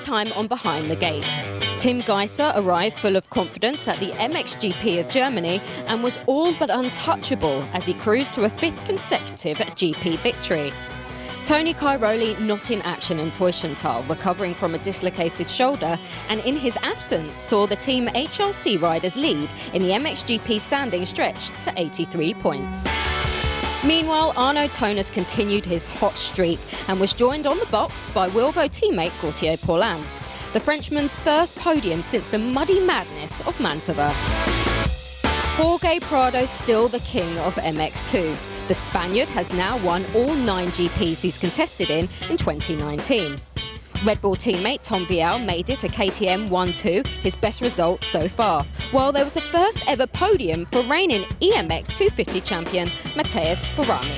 time on Behind the Gate. Tim Geisser arrived full of confidence at the MXGP of Germany and was all but untouchable as he cruised to a 5th consecutive GP victory. Tony Cairoli not in action in Teufelstal, recovering from a dislocated shoulder, and in his absence saw the Team HRC riders lead in the MXGP standing stretch to 83 points. Meanwhile, Arnaud Tonus continued his hot streak and was joined on the box by Wilvo teammate Gauthier Paulin, the Frenchman's first podium since the muddy madness of Mantova. Jorge Prado still the king of MX2. The Spaniard has now won all 9 GPs he's contested in 2019. Red Bull teammate Tom Vial made it a KTM 1-2, his best result so far, while there was a first ever podium for reigning EMX 250 champion Mateusz Borrani.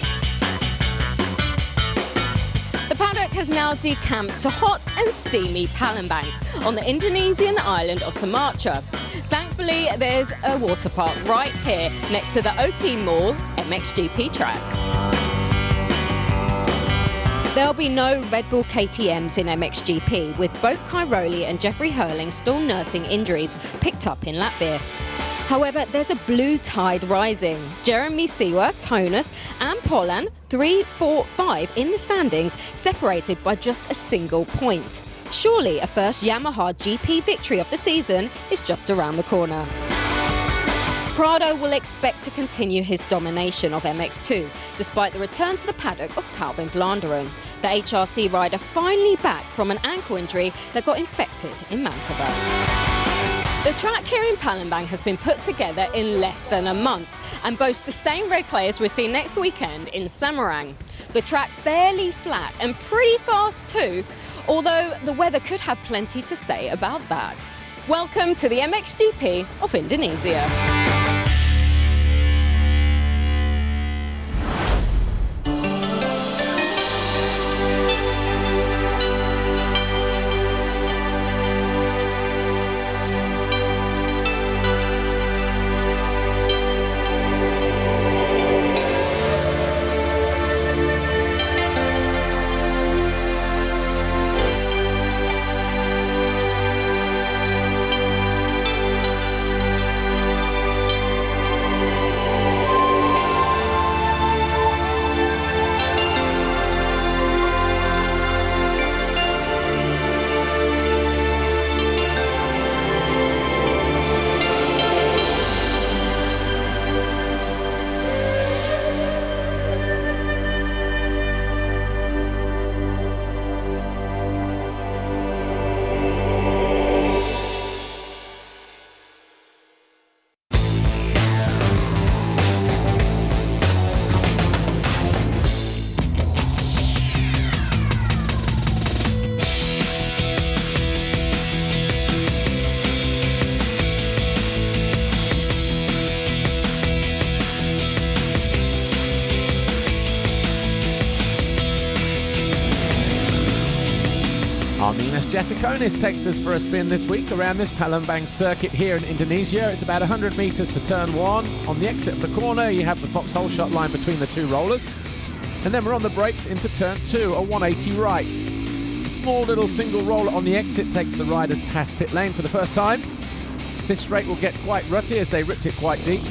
The paddock has now decamped to hot and steamy Palembang on the Indonesian island of Sumatra. Thankfully, there's a water park right here next to the OP Mall MXGP track. There'll be no Red Bull KTMs in MXGP, with both Cairoli and Jeffrey Hurling still nursing injuries picked up in Latvia. However, there's a blue tide rising. Jeremy Siwa, Tonus and Paulin, 3, 4, 5 in the standings, separated by just a single point. Surely a first Yamaha GP victory of the season is just around the corner. Prado will expect to continue his domination of MX2, despite the return to the paddock of Calvin Vlaanderen, the HRC rider finally back from an ankle injury that got infected in Mantova. The track here in Palembang has been put together in less than a month and boasts the same red clay as we'll see next weekend in Semarang. The track fairly flat and pretty fast too, although the weather could have plenty to say about that. Welcome to the MXGP of Indonesia. Arminas Jasikonis takes us for a spin this week around this Palembang circuit here in Indonesia. It's about 100 metres to turn 1. On the exit of the corner, you have the foxhole shot line between the 2 rollers. And then we're on the brakes into turn 2, a 180 right. A small little single roller on the exit takes the riders past pit lane for the first time. This straight will get quite rutty as they ripped it quite deep.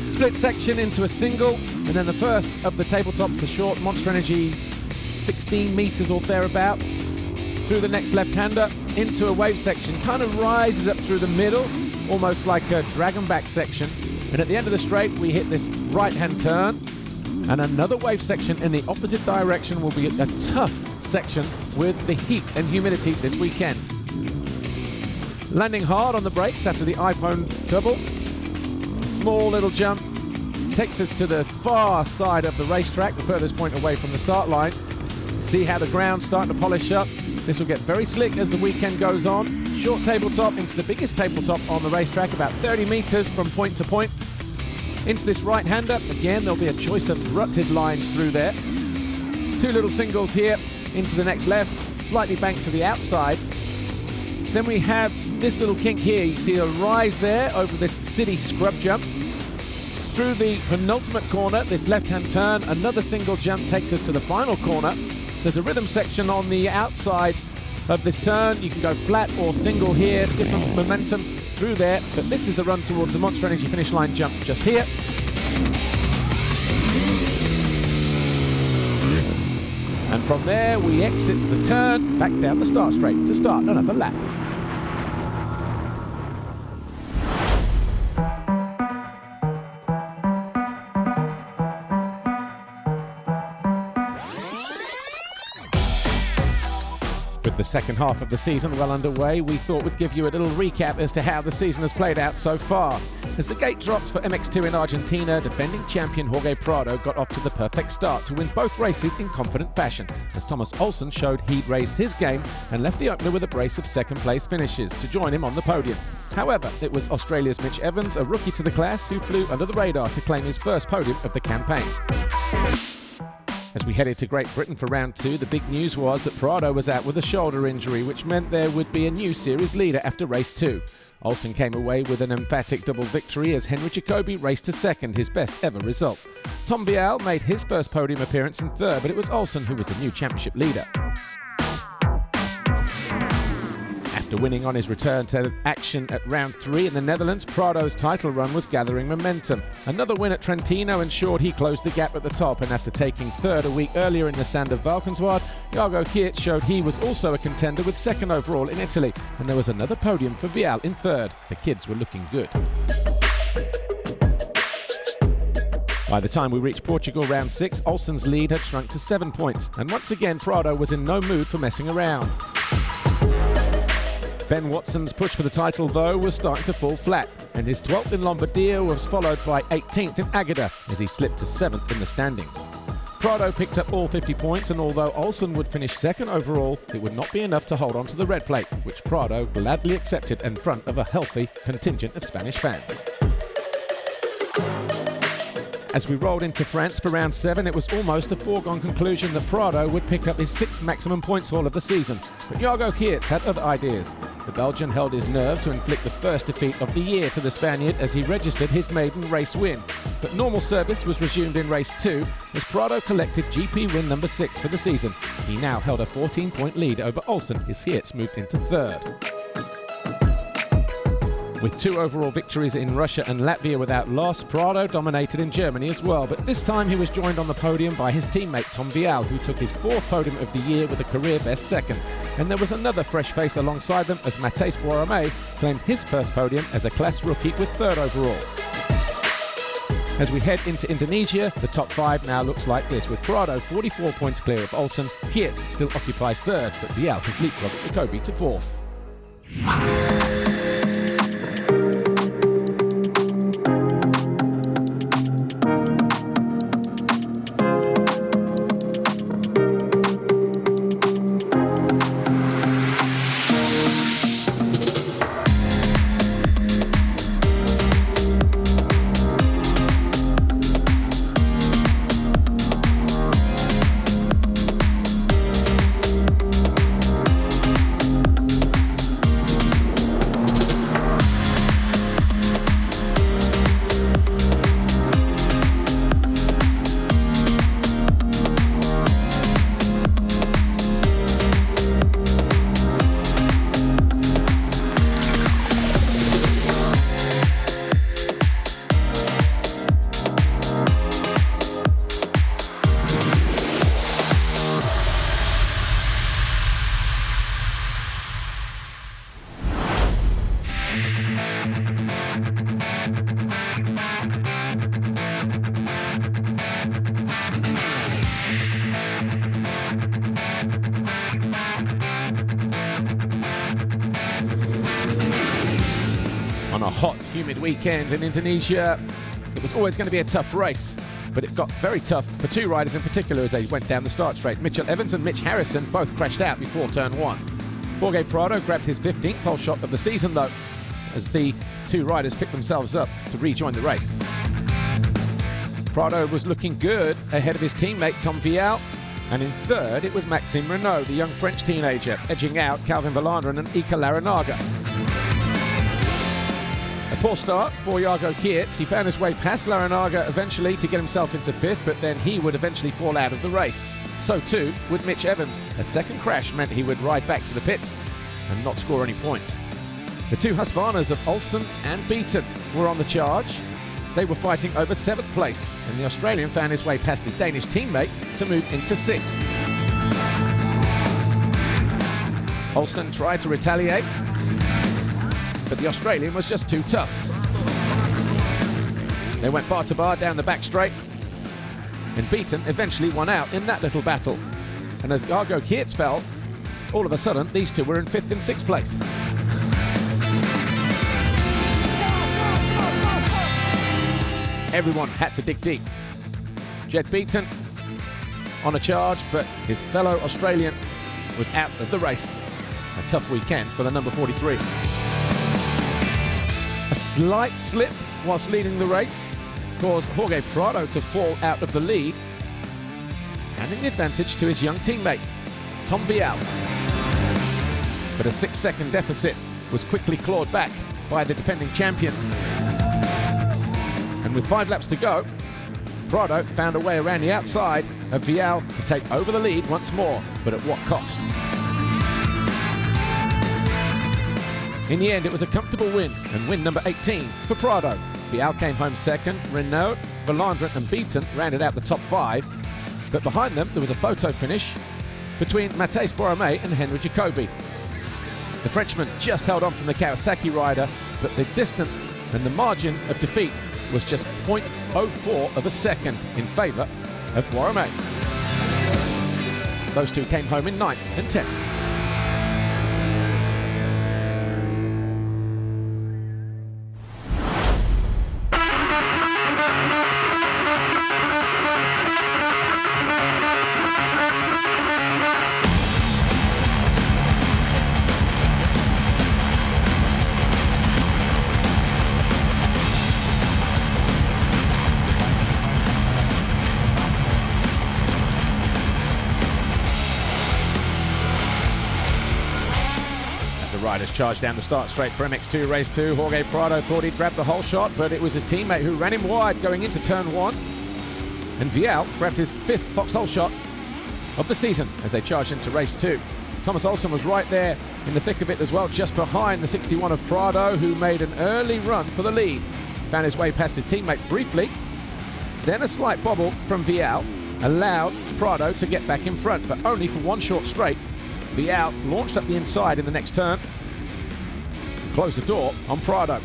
Split section into a single, and then the first of the tabletops, the short Monster Energy 16 metres or thereabouts. Through the next left-hander into a wave section, kind of rises up through the middle, almost like a dragon back section. And at the end of the straight, we hit this right-hand turn, and another wave section in the opposite direction will be a tough section with the heat and humidity this weekend. Landing hard on the brakes after the iPhone double. Small little jump takes us to the far side of the racetrack, the furthest point away from the start line. See how the ground's starting to polish up. This will get very slick as the weekend goes on. Short tabletop into the biggest tabletop on the racetrack, about 30 metres from point to point. Into this right-hander, again, there'll be a choice of rutted lines through there. 2 little singles here into the next left, slightly banked to the outside. Then we have this little kink here. You see a rise there over this city scrub jump. Through the penultimate corner, this left-hand turn, another single jump takes us to the final corner. There's a rhythm section on the outside of this turn. You can go flat or single here, different momentum through there, but this is the run towards the Monster Energy finish line jump just here. And from there, we exit the turn, back down the start straight to start another lap. With the second half of the season well underway, we thought we'd give you a little recap as to how the season has played out so far. As the gate dropped for MX2 in Argentina, defending champion Jorge Prado got off to the perfect start to win both races in confident fashion, as Thomas Olsen showed he'd raised his game and left the opener with a brace of second-place finishes to join him on the podium. However, it was Australia's Mitch Evans, a rookie to the class, who flew under the radar to claim his first podium of the campaign. As we headed to Great Britain for round 2, the big news was that Prado was out with a shoulder injury, which meant there would be a new series leader after race 2. Olsen came away with an emphatic double victory as Henry Jacobi raced to second, his best ever result. Tom Vial made his first podium appearance in third, but it was Olsen who was the new championship leader. After winning on his return to action at round 3 in the Netherlands, Prado's title run was gathering momentum. Another win at Trentino ensured he closed the gap at the top, and after taking third a week earlier in the Sand of Valkenswaard, Jago Geerts showed he was also a contender with second overall in Italy, and there was another podium for Vial in third. The kids were looking good. By the time we reached Portugal round 6, Olsen's lead had shrunk to 7 points, and once again Prado was in no mood for messing around. Ben Watson's push for the title, though, was starting to fall flat, and his 12th in Lombardia was followed by 18th in Agada as he slipped to 7th in the standings. Prado picked up all 50 points, and although Olsen would finish second overall, it would not be enough to hold on to the red plate, which Prado gladly accepted in front of a healthy contingent of Spanish fans. As we rolled into France for round 7, it was almost a foregone conclusion that Prado would pick up his 6th maximum points haul of the season, but Jago Geerts had other ideas. The Belgian held his nerve to inflict the first defeat of the year to the Spaniard as he registered his maiden race win. But normal service was resumed in race 2 as Prado collected GP win number 6 for the season. He now held a 14-point lead over Olsen as Geerts moved into third. With 2 overall victories in Russia and Latvia without loss, Prado dominated in Germany as well, but this time he was joined on the podium by his teammate Tom Vial, who took his 4th podium of the year with a career-best second. And there was another fresh face alongside them as Matthijs Boeremé claimed his first podium as a class rookie with 3rd overall. As we head into Indonesia, the top 5 now looks like this, with Prado 44 points clear of Olsen. Geerts still occupies 3rd, but Vial has leapfrogged Jacobi to 4th. On a hot, humid weekend in Indonesia, it was always going to be a tough race, but it got very tough for 2 riders in particular as they went down the start straight. Mitchell Evans and Mitch Harrison both crashed out before turn 1. Jorge Prado grabbed his 15th pole shot of the season, though, as the 2 riders picked themselves up to rejoin the race. Prado was looking good ahead of his teammate Tom Vial, and in 3rd it was Maxime Renault, the young French teenager, edging out Calvin Valanderen and Ika Larinaga. A poor start for Jago Geerts. He found his way past Larinaga eventually to get himself into 5th, but then he would eventually fall out of the race. So too would Mitch Evans. A second crash meant he would ride back to the pits and not score any points. The two Husqvarnas of Olsen and Baton were on the charge. They were fighting over 7th place, and the Australian found his way past his Danish teammate to move into 6th. Olsen tried to retaliate, but the Australian was just too tough. They went bar to bar down the back straight, and Baton eventually won out in that little battle. And as Argo Keerts fell, all of a sudden these two were in 5th and 6th place. Everyone had to dig deep. Jed Baton on a charge, but his fellow Australian was out of the race. A tough weekend for the number 43. A slight slip whilst leading the race caused Jorge Prado to fall out of the lead, handing the advantage to his young teammate, Tom Vial. But a 6-second deficit was quickly clawed back by the defending champion. And with 5 laps to go, Prado found a way around the outside of Vial to take over the lead once more, but at what cost? In the end, it was a comfortable win, and win number 18 for Prado. Vial came home second. Renault, Valandrin and Baton rounded out the top 5, but behind them there was a photo finish between Matthijs Borromée and Henry Jacobi. The Frenchman just held on from the Kawasaki rider, but the distance and the margin of defeat was just 0.04 of a second in favour of Borromée. Those two came home in 9th and 10th. Riders charged down the start straight for MX2 Race 2. Jorge Prado thought he'd grab the whole shot, but it was his teammate who ran him wide going into turn 1. And Vial grabbed his 5th foxhole shot of the season as they charged into Race 2. Thomas Olsen was right there in the thick of it as well, just behind the 61 of Prado, who made an early run for the lead. Found his way past his teammate briefly. Then a slight bobble from Vial allowed Prado to get back in front, but only for one short straight. Vial launched up the inside in the next turn, closed the door on Prado.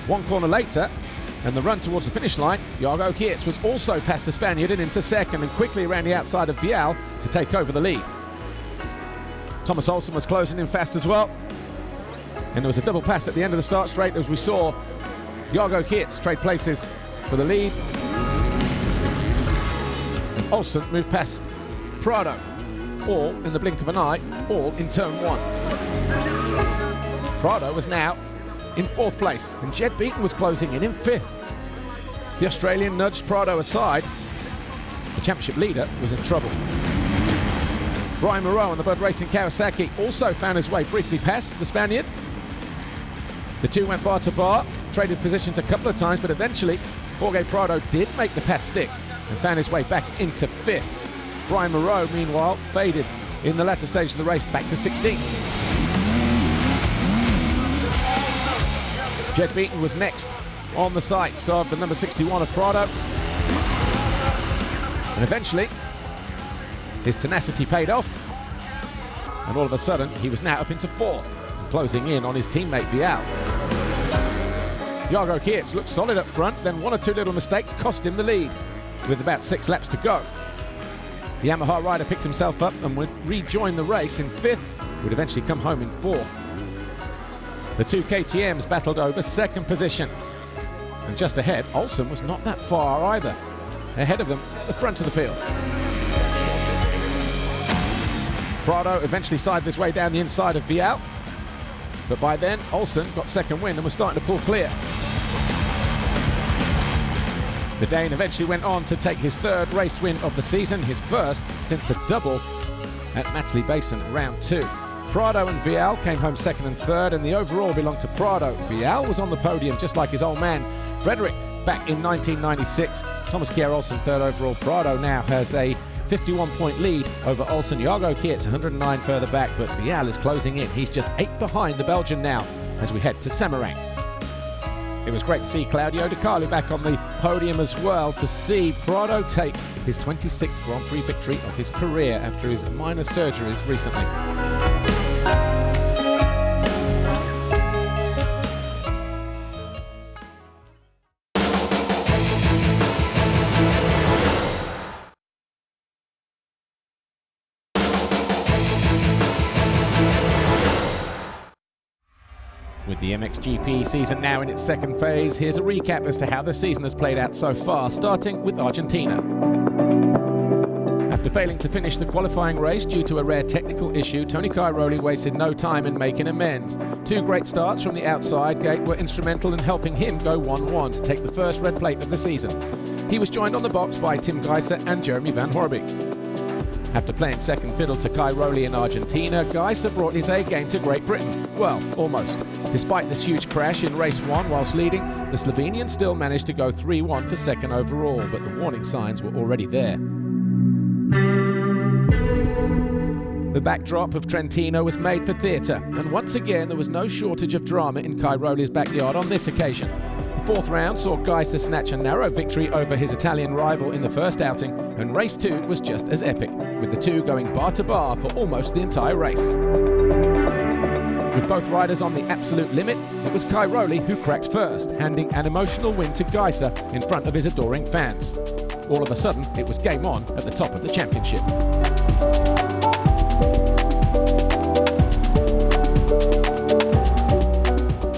One corner later, and the run towards the finish line, Argo Keerts was also past the Spaniard and into second, and quickly around the outside of Vial to take over the lead. Thomas Olsen was closing in fast as well, and there was a double pass at the end of the start straight as we saw Argo Keerts trade places for the lead. And Olsen moved past Prado, all in the blink of an eye, all in turn 1. Prado was now in 4th place, and Jed Baton was closing in 5th. The Australian nudged Prado aside. The championship leader was in trouble. Brian Moreau on the Bud Racing Kawasaki also found his way briefly past the Spaniard. The two went bar to bar, traded positions a couple of times, but eventually Jorge Prado did make the pass stick and found his way back into 5th. Brian Moreau, meanwhile, faded in the latter stage of the race back to 16th. Jed Baton was next on the sights of the number 61 of Prado. And eventually, his tenacity paid off. And all of a sudden, he was now up into 4th, closing in on his teammate Vial. Argo Keerts looked solid up front, then one or two little mistakes cost him the lead, with about 6 laps to go. The Yamaha rider picked himself up and would rejoin the race in 5th, would eventually come home in 4th. The two KTMs battled over 2nd position. And just ahead, Olsen was not that far either. Ahead of them at the front of the field. Prado eventually sided his way down the inside of Vial, but by then Olsen got second wind and was starting to pull clear. The Dane eventually went on to take his 3rd race win of the season, his first since a double at Matchley Basin round 2. Prado and Vial came home 2nd and 3rd, and the overall belonged to Prado. Vial was on the podium just like his old man Frederick back in 1996. Thomas Kjær Olsen 3rd overall. Prado now has a 51-point lead over Olsen. Jargo Kiet's 109 further back, but Bial is closing in. He's just 8 behind the Belgian now as we head to Semarang. It was great to see Claudio De Carli back on the podium as well, to see Prado take his 26th Grand Prix victory of his career after his minor surgeries recently. With the MXGP season now in its second phase, here's a recap as to how the season has played out so far, starting with Argentina. After failing to finish the qualifying race due to a rare technical issue, Tony Cairoli wasted no time in making amends. 2 great starts from the outside gate were instrumental in helping him go 1-1 to take the first red plate of the season. He was joined on the box by Tim Gajser and Jeremy Van Hoorbeek. After playing second fiddle to Cairoli in Argentina, Gajser brought his A game to Great Britain. Well, almost. Despite this huge crash in race 1 whilst leading, the Slovenian still managed to go 3-1 for second overall, but the warning signs were already there. The backdrop of Trentino was made for theatre, and once again there was no shortage of drama in Cairoli's backyard on this occasion. The 4th round saw Gajser snatch a narrow victory over his Italian rival in the first outing, and race 2 was just as epic, with the two going bar to bar for almost the entire race. With both riders on the absolute limit, it was Cairoli who cracked first, handing an emotional win to Gajser in front of his adoring fans. All of a sudden, it was game on at the top of the championship.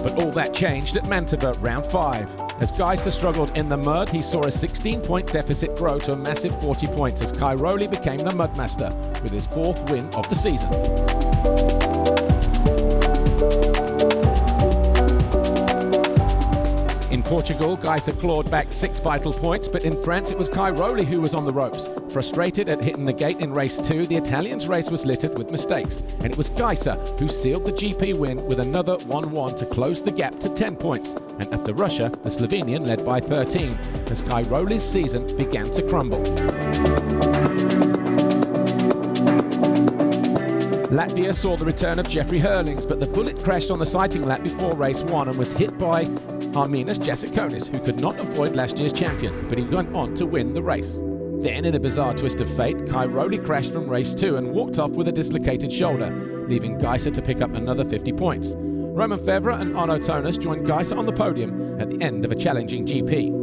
But all that changed at Mantova, round 5. As Gajser struggled in the mud, he saw a 16-point deficit grow to a massive 40 points as Cairoli became the mudmaster with his 4th win of the season. In Portugal, Gajser clawed back 6 vital points, but in France it was Cairoli who was on the ropes. Frustrated at hitting the gate in race 2, the Italian's race was littered with mistakes, and it was Gajser who sealed the GP win with another 1-1 to close the gap to 10 points. And after Russia, the Slovenian led by 13, as Cairoli's season began to crumble. Latvia saw the return of Jeffrey Hurlings, but the bullet crashed on the sighting lap before race 1 and was hit by Arminas Jasikonis, who could not avoid last year's champion, but he went on to win the race. Then, in a bizarre twist of fate, Cairoli crashed from race 2 and walked off with a dislocated shoulder, leaving Gajser to pick up another 50 points. Roman Fevre and Arno Tonis joined Gajser on the podium at the end of a challenging GP.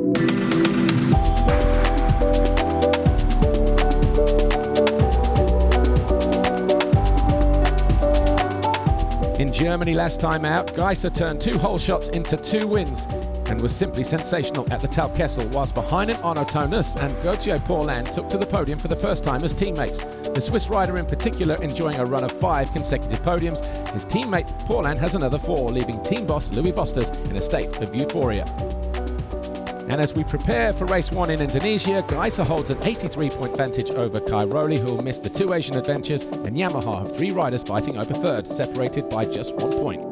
In Germany last time out, Gajser turned 2 hole shots into 2 wins and was simply sensational at the Talkessel, whilst behind him Arno Tonis and Gauthier Paulin took to the podium for the first time as teammates. The Swiss rider in particular enjoying a run of 5 consecutive podiums. His teammate Paulin has another 4, leaving team boss Louis Bosters in a state of euphoria. And as we prepare for race 1 in Indonesia, Gajser holds an 83-point advantage over Cairoli, who will miss the 2 Asian adventures, and Yamaha have 3 riders fighting over 3rd, separated by just 1 point.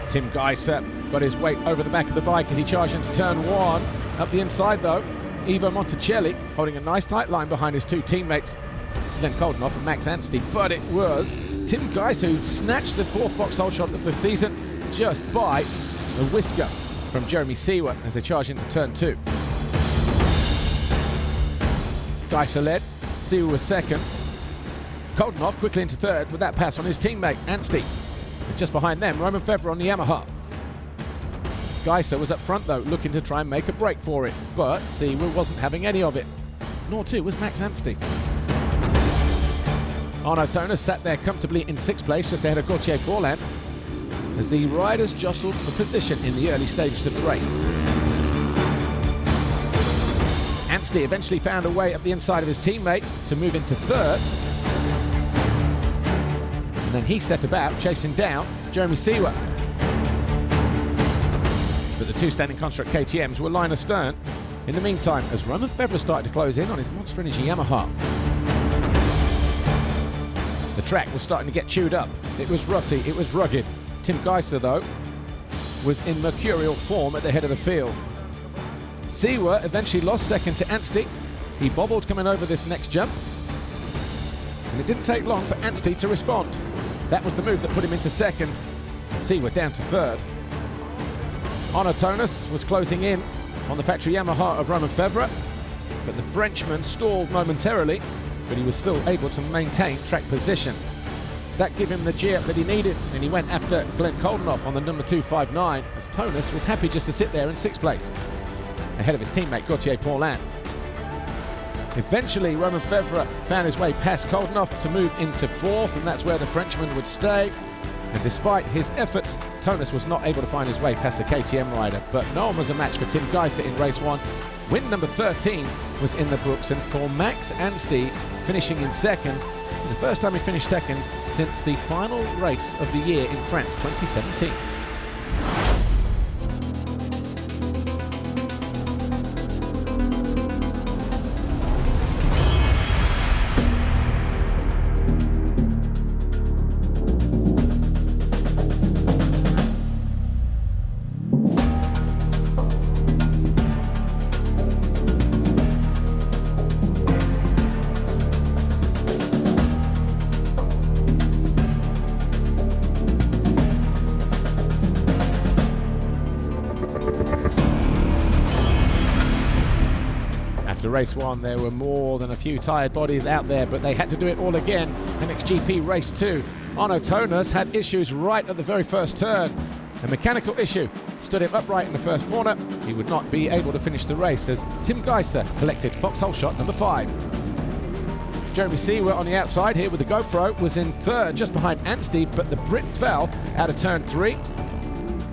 Tim Gajser got his weight over the back of the bike as he charged into turn 1. Up the inside though, Ivo Monticelli holding a nice tight line behind his 2 teammates, then Koldenhoff and Max Anstey. But it was Tim Gajser who snatched the 4th Vauxhall shot of the season just by a whisker from Jeremy Seewer as they charge into turn 2. Gajser led, Seewer was 2nd. Koldenhoff quickly into 3rd with that pass on his teammate Anstey. And just behind them, Roman Fevre on the Yamaha. Gajser was up front though, looking to try and make a break for it, but Seewer wasn't having any of it. Nor too was Max Anstey. Arno Tonis sat there comfortably in 6th place, just ahead of Gauthier Paulin, as the riders jostled for position in the early stages of the race. Anstey eventually found a way up the inside of his teammate to move into third. And then he set about chasing down Jeremy Seawer. But the two standing construct KTMs were line astern in the meantime as Roman Febvre started to close in on his Monster Energy Yamaha. The track was starting to get chewed up. It was rutty, it was rugged. Tim Geiser, though, was in mercurial form at the head of the field. Seawer eventually lost second to Anstey. He bobbled coming over this next jump. And it didn't take long for Anstey to respond. That was the move that put him into second. Seawer down to third. Onotonus was closing in on the factory Yamaha of Roman Febvre, but the Frenchman stalled momentarily, but he was still able to maintain track position. That gave him the G-up that he needed, and he went after Glenn Koldenoff on the number 259, as Tonus was happy just to sit there in sixth place, ahead of his teammate Gauthier Paulin. Eventually, Roman Febvre found his way past Koldenoff to move into fourth, and that's where the Frenchman would stay. And despite his efforts, Tonus was not able to find his way past the KTM rider, but no one was a match for Tim Geiser in race one. Win number 13 was in the books, and for Max Anstey finishing in second, it was the first time he finished second since the final race of the year in France 2017. After race one, there were more than a few tired bodies out there, but they had to do it all again. MXGP race two. Onotonus had issues right at the very first turn. A mechanical issue stood him upright in the first corner. He would not be able to finish the race as Tim Geiser collected foxhole shot number 5. Jeremy Seawer on the outside here with the GoPro was in third, just behind Anstey, but the Brit fell out of turn 3. He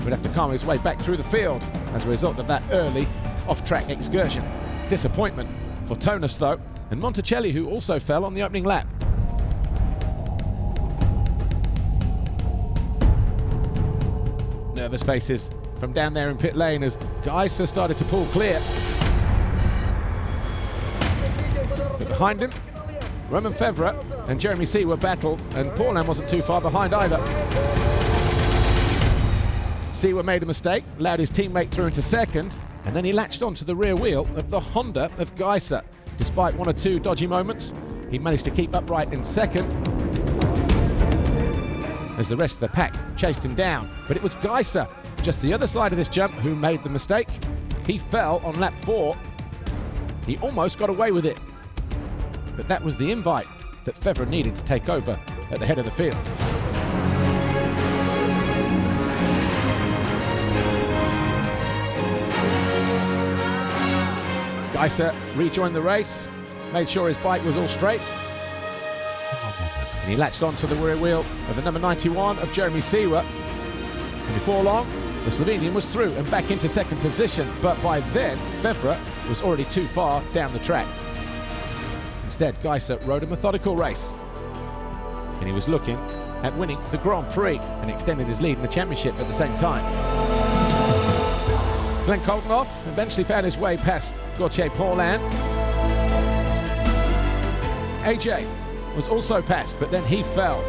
would have to calm his way back through the field as a result of that early off-track excursion. Disappointment for Tonus, though, and Monticelli, who also fell on the opening lap. Nervous faces from down there in pit lane as Geiser started to pull clear. But behind him, Roman Febvre and Jeremy Seawer battled, and Paulin wasn't too far behind either. Seawer made a mistake, allowed his teammate through into second, and then he latched onto the rear wheel of the Honda of Geiser. Despite one or two dodgy moments, he managed to keep upright in second as the rest of the pack chased him down. But it was Geiser, just the other side of this jump, who made the mistake. He fell on lap 4. He almost got away with it. But that was the invite that Febvre needed to take over at the head of the field. Geiser rejoined the race, made sure his bike was all straight, and he latched onto the rear wheel of the number 91 of Jeremy Seawer. And before long, the Slovenian was through and back into second position, but by then, Febvre was already too far down the track. Instead, Geiser rode a methodical race, and he was looking at winning the Grand Prix and extended his lead in the championship at the same time. Glenn Koldenoff eventually found his way past Gauthier Paulin. AJ was also passed, but then he fell.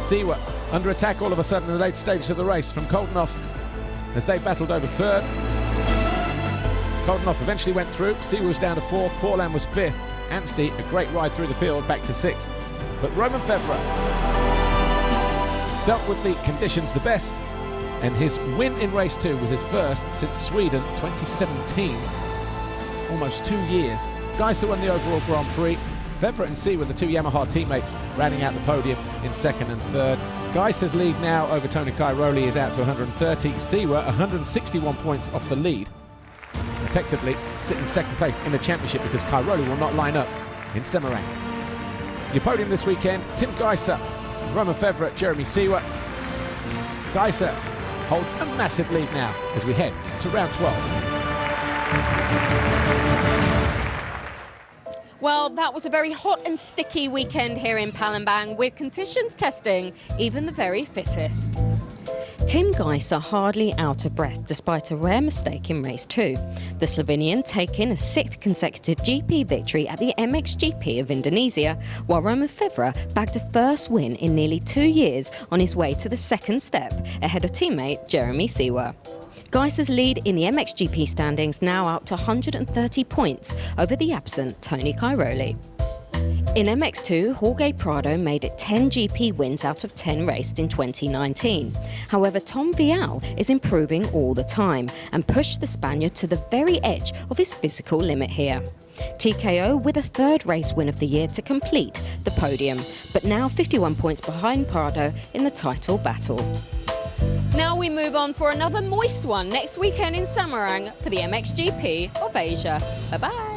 Seawer under attack all of a sudden in the late stages of the race from Koldenoff as they battled over third. Koldenoff eventually went through. Seawer was down to 4th. Paulin was 5th. Anstey, a great ride through the field, back to 6th. But Roman Febvre dealt with the conditions the best, and his win in race 2 was his first since Sweden 2017. Almost 2 years. Geiser won the overall Grand Prix. Febvre and Seawer, the two Yamaha teammates, rounding out the podium in 2nd and 3rd. Geiser's lead now over Tony Cairoli is out to 130. Seawer 161 points off the lead. Effectively sit in 2nd place in the championship because Cairoli will not line up in Semarang. Your podium this weekend: Tim Geiser, Roman Febvre, Jeremy Seawer. Geiser holds a massive lead now as we head to round 12. Well, that was a very hot and sticky weekend here in Palembang, with conditions testing even the very fittest. Tim Gajser hardly out of breath despite a rare mistake in race 2. The Slovenian taking a 6th consecutive GP victory at the MXGP of Indonesia, while Roman Febvre bagged a first win in nearly 2 years on his way to the second step, ahead of teammate Jeremy Seewer. Gajser's lead in the MXGP standings now up to 130 points over the absent Tony Cairoli. In MX2, Jorge Prado made it 10 GP wins out of 10 raced in 2019. However, Tom Vial is improving all the time and pushed the Spaniard to the very edge of his physical limit here. TKO with a 3rd race win of the year to complete the podium, but now 51 points behind Prado in the title battle. Now we move on for another moist one next weekend in Semarang for the MXGP of Asia. Bye-bye.